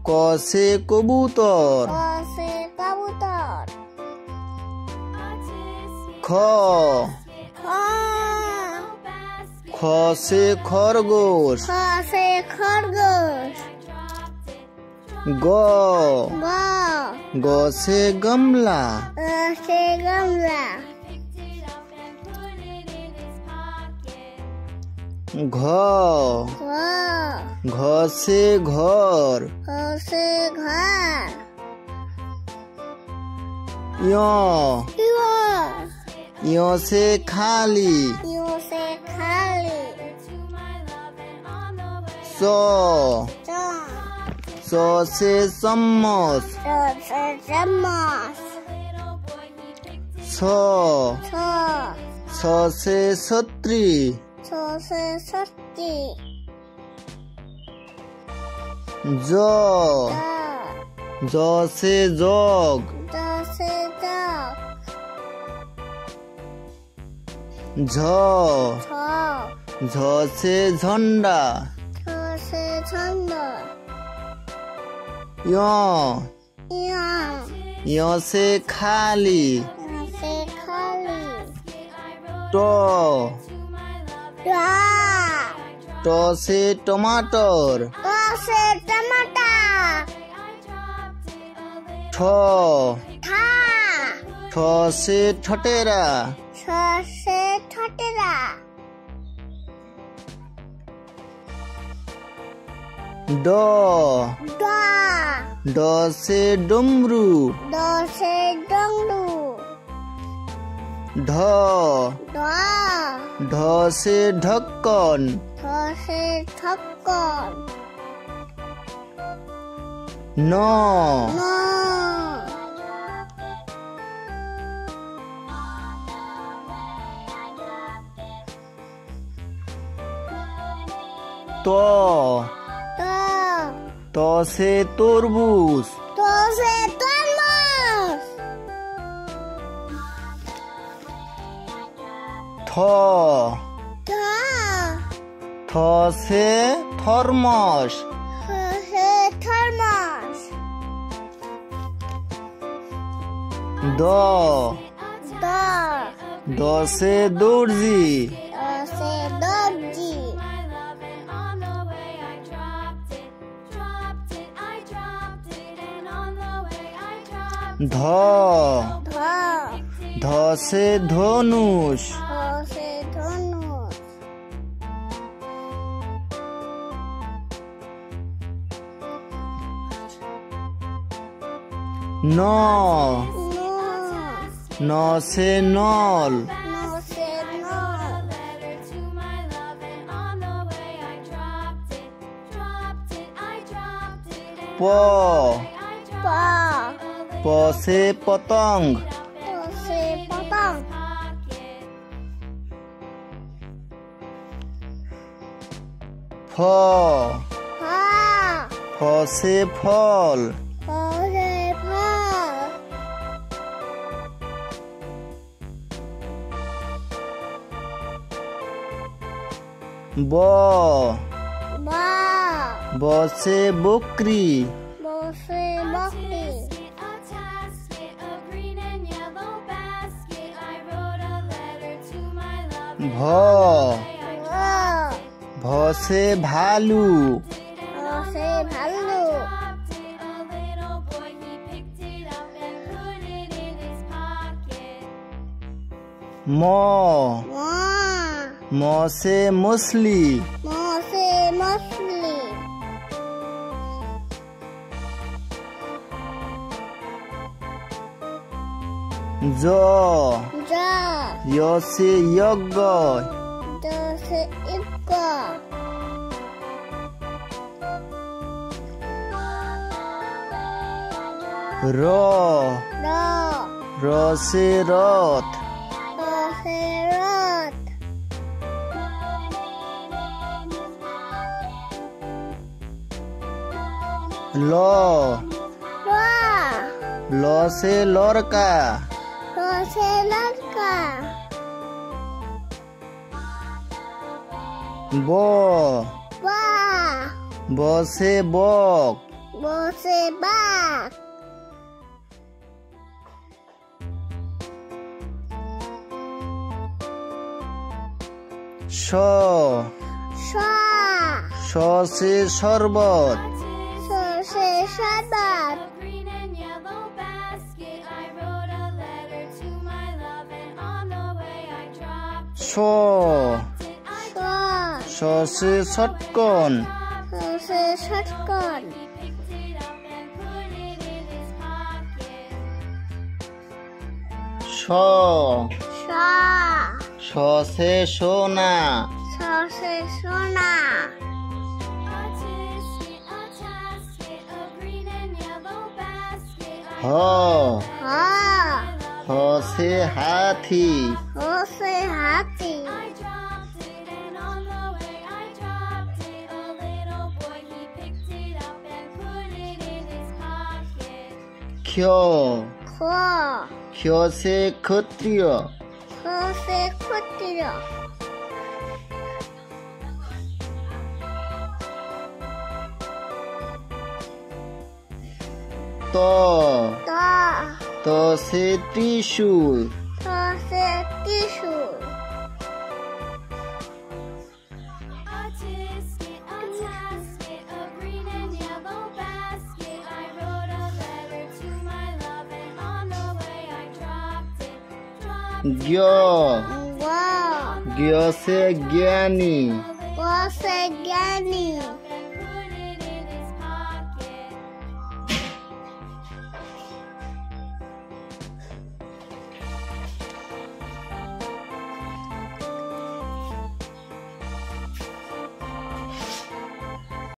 क से कबूतर ख से खरगोश ग से गमला घ से घर य से खाली स से चम्मच छ से छतरी ज से जग झ से झंडा य से खाली ट से टमाटर ठ से ठटेरा ड से डमरू ढ से ढक्कन न त से तरबूज थ से थर्मस द से दर्जी ध से धनुष न से नल प से पतंग फ से फल ब से बकरी भ से भालू म से मछली य से यज्ञ र से रथ ल से लड़का Ba. বসে বক Bose bak. শ Sha. সে শরবত Sose shabat. Green and yellow basket. I wrote a letter to my love, and on the way I dropped Shaw it. Sha. Say শটকন Sose shotgun. He picked it up and put it in his pocket. Shaw Sha. সে সোনা Sose sona. A tasket, a green and yellow basket. I হ Ha. সে হাতি Hose hati. I dropped it, and on the way I dropped it. A little boy, he picked it up and put it in his pocket. ক্ষ Kho. সে ক্ষত্রিয় Hose kutiro. ত Ta. সে ত্রিশূল Hose tissue. A tasket, a green and yellow basket. I wrote a letter to my love, and on the way I dropped it. জ্ঞ Wow. সে জ্ঞানী Hose gani. A